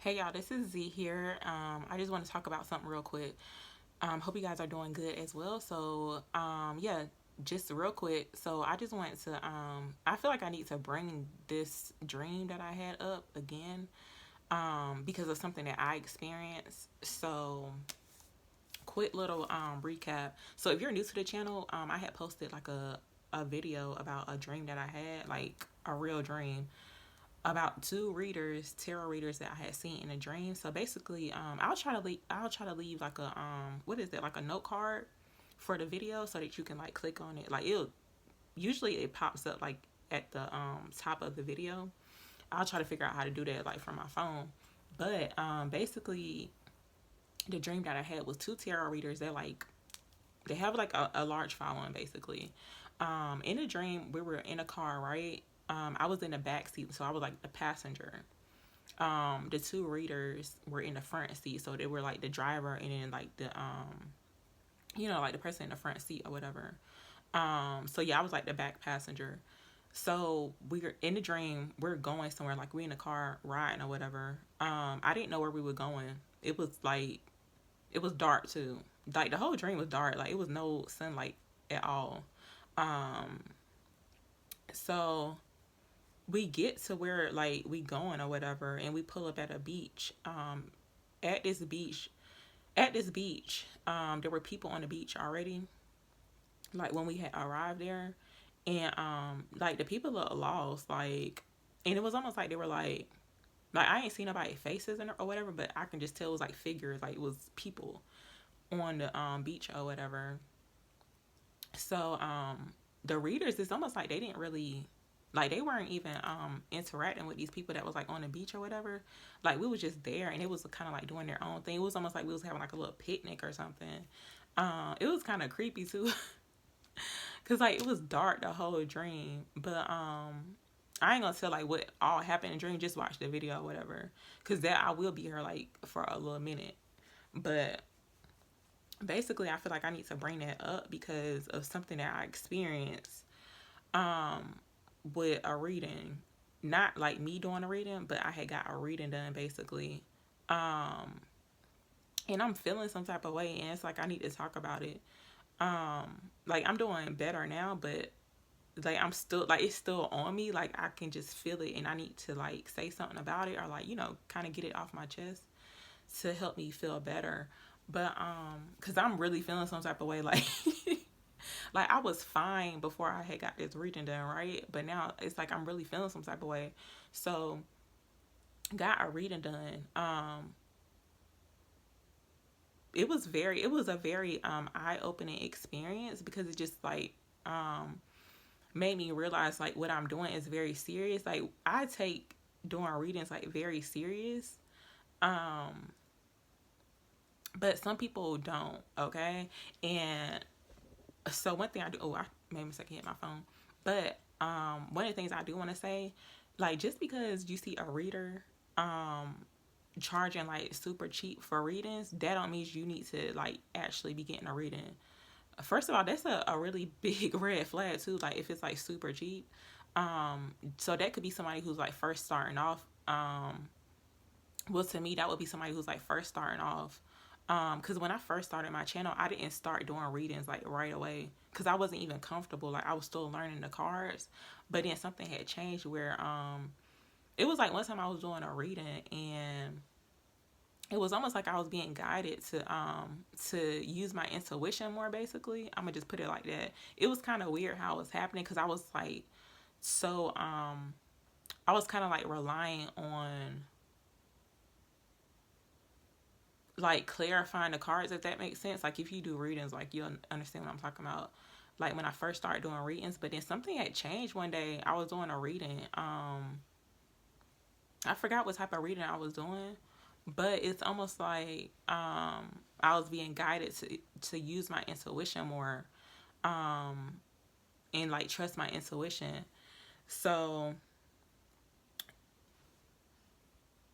Hey y'all, this is Z here. I just want to talk about something real quick. Hope you guys are doing good as well. Yeah, just real quick. So I just want to, I feel like I need to bring this dream that I had up again, because of something that I experienced. So quick little recap. So if you're new to the channel, I had posted like a video about a dream that I had, like a real dream about two readers, tarot readers that I had seen in a dream. So basically, I'll try to leave like a what is it, like a note card for the video so that you can like click on it. Like it'll usually it pops up like at the top of the video. I'll try to figure out how to do that like from my phone. But basically the dream that I had was two tarot readers. They have like a large following basically. In a dream we were in a car, right? I was in the back seat, so I was like the passenger. The two readers were in the front seat, so they were like the driver and then like the like the person in the front seat or whatever. So yeah, I was like the back passenger. So we were in the dream, we're going somewhere, like we in the car riding or whatever. I didn't know where we were going. It was dark too. Like the whole dream was dark. Like it was no sunlight at all. Um so we get to where like we going or whatever, and we pull up at a beach. At this beach at this beach, there were people on the beach already, like when we had arrived there. And like the people looked lost, like, and it was almost like they were like I ain't seen nobody faces or whatever, but I can just tell it was like figures, like it was people on the beach or whatever. So the readers, it's almost like they didn't really, like they weren't even interacting with these people that was like on the beach or whatever. Like we was just there, and it was kind of like doing their own thing. It was almost like we was having like a little picnic or something. It was kind of creepy too, cause like it was dark the whole dream. But I ain't gonna tell like what all happened in the dream. Just watch the video or whatever, cause that I will be here like for a little minute. But basically, I feel like I need to bring that up because of something that I experienced um with a reading. Not like me doing a reading, but I had got a reading done basically. Um and I'm feeling some type of way, and it's like I need to talk about it. Like I'm doing better now, but like I'm still like it's still on me. Like I can just feel it, and I need to like say something about it, or like, kind of get it off my chest to help me feel better. But cuz I'm really feeling some type of way, like like I was fine before I had got this reading done, right? But now it's like I'm really feeling some type of way. So got a reading done. It was a very eye-opening experience, because it just like um made me realize like what I'm doing is very serious. Like I take doing readings like very serious. Um but some people don't, okay? And so one thing I do, oh, I made a mistake, hit my phone. But one of the things I do want to say, like just because you see a reader um charging like super cheap for readings, that don't mean you need to like actually be getting a reading. First of all, that's a really big red flag too, like if it's like super cheap. So that could be somebody who's like first starting off. Well, to me that would be somebody who's like first starting off. Because when I first started my channel, I didn't start doing readings like right away, because I wasn't even comfortable. Like I was still learning the cards. But then something had changed where it was like one time I was doing a reading, and it was almost like I was being guided to use my intuition more, basically. I'm gonna just put it like that. It was kind of weird how it was happening, because I was like so I was kind of like relying on like clarifying the cards, if that makes sense. Like if you do readings, like you'll understand what I'm talking about. Like when I first started doing readings, but then something had changed one day. I was doing a reading. I forgot what type of reading I was doing, but it's almost like I was being guided to use my intuition more, um, and like trust my intuition. So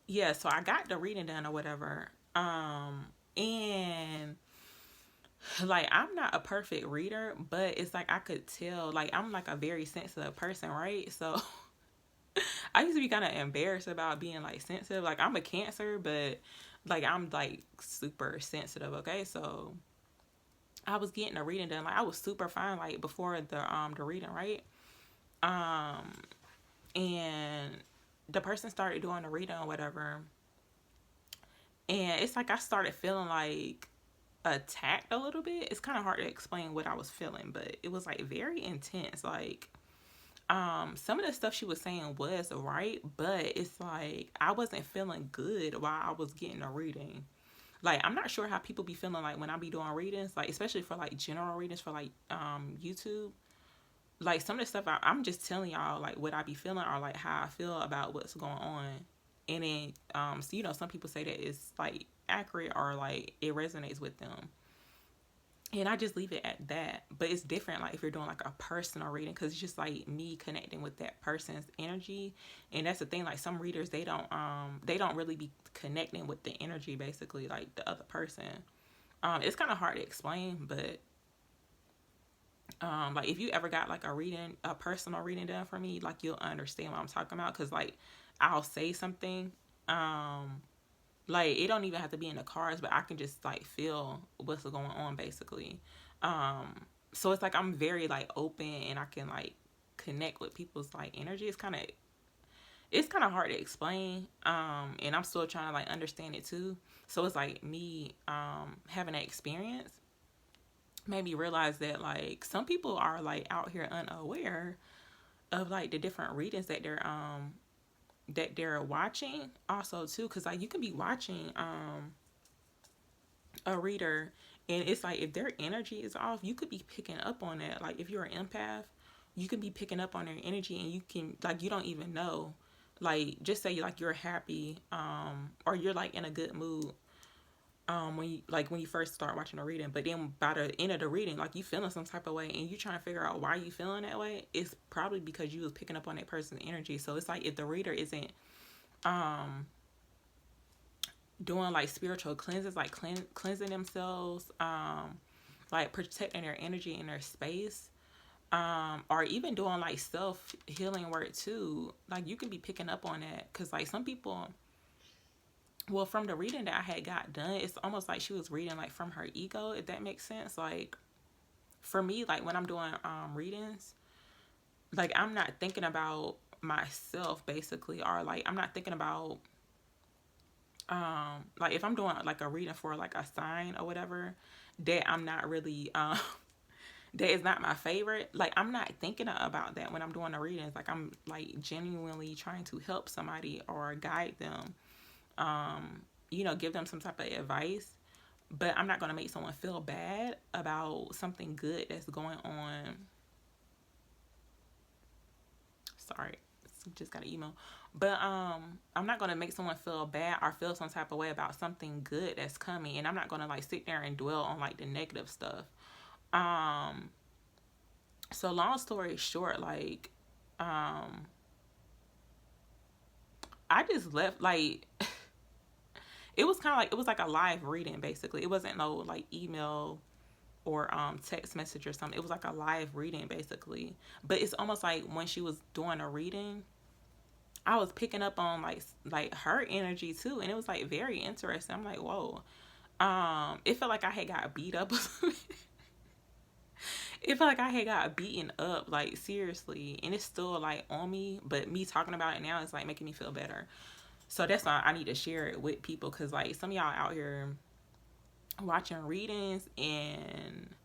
yeah, so I got the reading done or whatever. And like I'm not a perfect reader, but it's like I could tell, like I'm like a very sensitive person, right? So I used to be kind of embarrassed about being like sensitive. Like I'm a Cancer, but like I'm like super sensitive. Okay, so I was getting a reading done. Like I was super fine like before the reading, right? Um, and the person started doing the reading or whatever, and it's like I started feeling like attacked a little bit. It's kind of hard to explain what I was feeling, but it was like very intense. Like some of the stuff she was saying was right, but it's like I wasn't feeling good while I was getting a reading. Like I'm not sure how people be feeling like when I be doing readings, like especially for like general readings for like YouTube. Like some of the stuff I'm just telling y'all like what I be feeling or like how I feel about what's going on. And then so, you know, some people say that it's like accurate or like it resonates with them, and I just leave it at that. But it's different like if you're doing like a personal reading, because it's just like me connecting with that person's energy. And that's the thing, like some readers they don't really be connecting with the energy, basically like the other person. It's kind of hard to explain, but like if you ever got like a personal reading done for me, like you'll understand what I'm talking about. Because like I'll say something, like it don't even have to be in the cards, but I can just like feel what's going on, basically. um so it's like I'm very like open, and I can like connect with people's like energy. It's kind of hard to explain, and I'm still trying to like understand it too. So it's like me having that experience made me realize that like some people are like out here unaware of like the different readings that they're watching also too. Because like you can be watching a reader, and it's like if their energy is off, you could be picking up on that. Like if you're an empath, you can be picking up on their energy, and you can like you don't even know. Like just say like you're happy, or you're like in a good mood, when you first start watching a reading, but then by the end of the reading, like you feeling some type of way, and you trying to figure out why you feeling that way. It's probably because you was picking up on that person's energy. So it's like if the reader isn't um doing like spiritual cleanses, like cleansing themselves, like protecting their energy and their space, or even doing like self healing work too, like you can be picking up on that. Because like some people, well, from the reading that I had got done, it's almost like she was reading like from her ego, if that makes sense. Like for me, like when I'm doing readings, like I'm not thinking about myself, basically, or like I'm not thinking about like if I'm doing like a reading for like a sign or whatever, that I'm not really that is not my favorite. Like I'm not thinking about that when I'm doing the readings. Like I'm like genuinely trying to help somebody or guide them, give them some type of advice. But I'm not going to make someone feel bad about something good that's going on. Sorry, just got an email. But I'm not going to make someone feel bad or feel some type of way about something good that's coming. And I'm not going to like sit there and dwell on like the negative stuff. So long story short, like I just left. Like it was kind of like it was like a live reading, basically. It wasn't no like email or text message or something. It was like a live reading, basically. But it's almost like when she was doing a reading, I was picking up on like her energy too, and it was like very interesting. I'm like, whoa. It felt like I had got beat up. It felt like I had got beaten up, like seriously, and it's still like on me. But me talking about it now is like making me feel better. So that's why I need to share it with people, because like some of y'all out here watching readings, and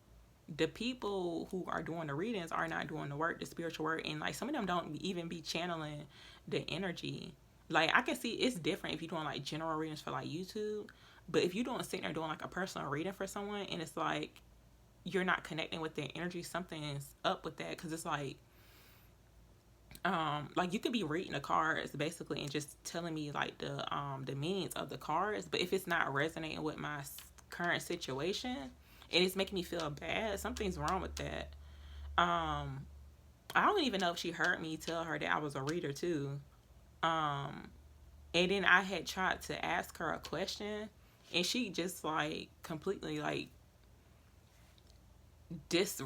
the people who are doing the readings are not doing the work, the spiritual work, and like some of them don't even be channeling the energy. Like I can see it's different if you're doing like general readings for like YouTube, but if you're doing sitting there doing like a personal reading for someone, and it's like you're not connecting with their energy, something's up with that. Because it's like you could be reading the cards basically and just telling me like the meanings of the cards, but if it's not resonating with my current situation and it's making me feel bad, something's wrong with that. I don't even know if she heard me tell her that I was a reader too. And then I had tried to ask her a question, and she just like completely like dis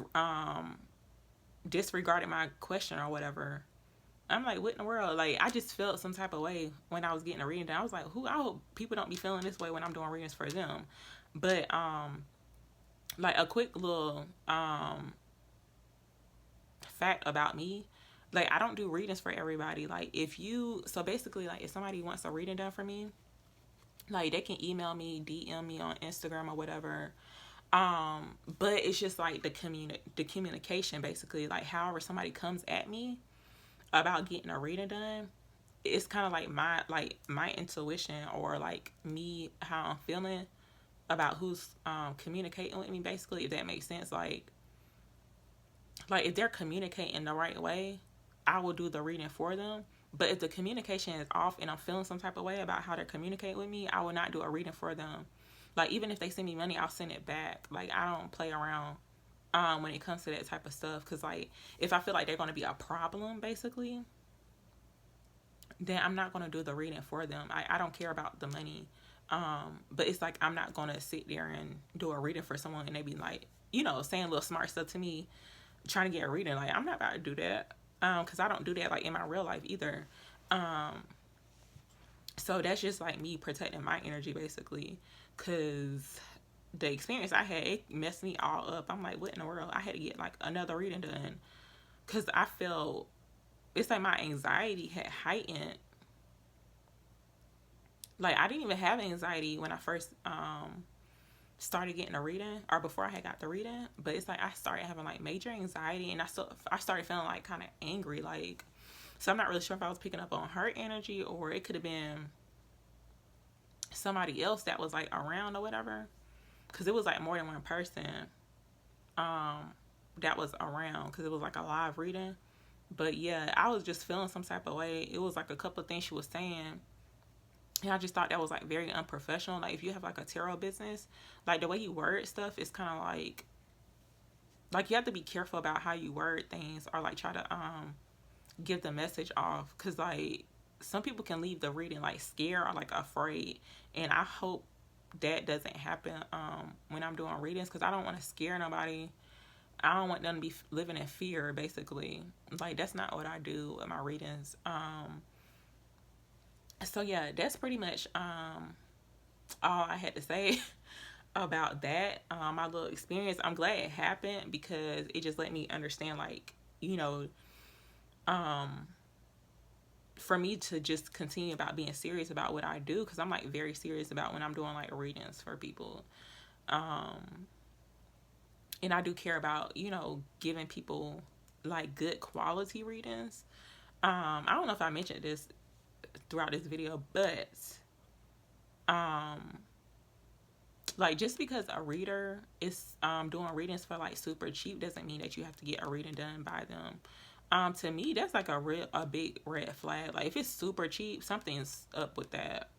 disregarded my question or whatever. I'm like, what in the world? Like, I just felt some type of way when I was getting a reading done. I was like, who? I hope people don't be feeling this way when I'm doing readings for them. But like a quick little fact about me, like I don't do readings for everybody. Like so basically, like if somebody wants a reading done for me, like they can email me, DM me on Instagram or whatever. But it's just like the communication basically, like however somebody comes at me about getting a reading done, it's kind of like my intuition, or like me, how I'm feeling about who's communicating with me, basically, if that makes sense. Like if they're communicating the right way, I will do the reading for them. But if the communication is off and I'm feeling some type of way about how they're communicating with me, I will not do a reading for them. Like even if they send me money, I'll send it back. Like I don't play around when it comes to that type of stuff. Because like if I feel like they're going to be a problem, basically, then I'm not going to do the reading for them. I don't care about the money. But it's like I'm not going to sit there and do a reading for someone and they be like, saying little smart stuff to me, trying to get a reading. Like I'm not about to do that. Because I don't do that like in my real life either. So that's just like me protecting my energy, basically. Because the experience I had, it messed me all up. I'm like, what in the world? I had to get like another reading done. Because I felt, it's like my anxiety had heightened. Like I didn't even have anxiety when I first started getting a reading, or before I had got the reading, but it's like I started having like major anxiety, and I started feeling like kind of angry, like, so I'm not really sure if I was picking up on her energy, or it could have been somebody else that was like around or whatever, because it was like more than one person that was around, because it was like a live reading. But yeah, I was just feeling some type of way. It was like a couple of things she was saying, and I just thought that was like very unprofessional. Like if you have like a tarot business, like the way you word stuff is kind of like you have to be careful about how you word things, or like try to give the message off, because like some people can leave the reading like scared or like afraid, and I hope that doesn't happen when I'm doing readings, because I don't want to scare nobody. I don't want them to be living in fear, basically. Like that's not what I do with my readings. So yeah, that's pretty much all I had to say about that. My little experience. I'm glad it happened, because it just let me understand, like, for me to just continue about being serious about what I do, because I'm like very serious about when I'm doing like readings for people. And I do care about, giving people like good quality readings. I don't know if I mentioned this throughout this video, but like just because a reader is doing readings for like super cheap doesn't mean that you have to get a reading done by them. To me, that's like a big red flag. Like if it's super cheap, something's up with that.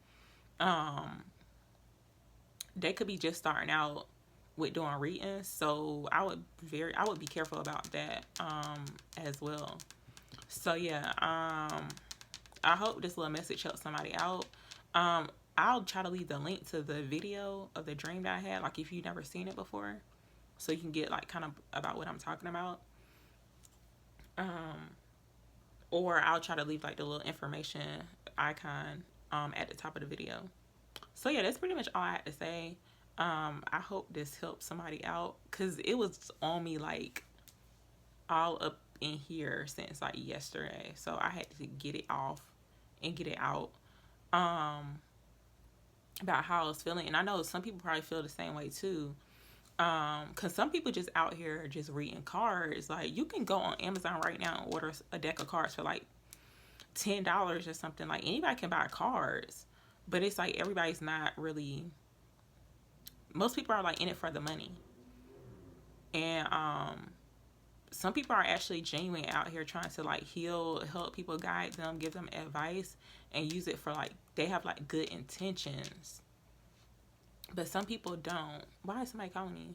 They could be just starting out with doing readings, so I would be careful about that as well. So yeah, I hope this little message helps somebody out. I'll try to leave the link to the video of the dream that I had, like if you've never seen it before, so you can get like kind of about what I'm talking about. Or I'll try to leave like the little information icon at the top of the video. So yeah, that's pretty much all I had to say. I hope this helps somebody out, because it was on me like all up in here since like yesterday, so I had to get it off and get it out about how I was feeling. And I know some people probably feel the same way too, because some people just out here just reading cards. Like you can go on Amazon right now and order a deck of cards for like $10 or something. Like anybody can buy cards, but it's like everybody's not really, most people are like in it for the money. And some people are actually genuine out here trying to like heal, help people, guide them, give them advice, and use it for like, they have like good intentions. But some people don't. Why is somebody calling me?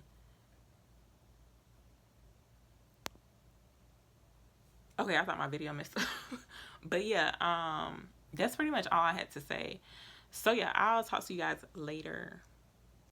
Okay, I thought my video messed up. But yeah, that's pretty much all I had to say. So yeah, I'll talk to you guys later.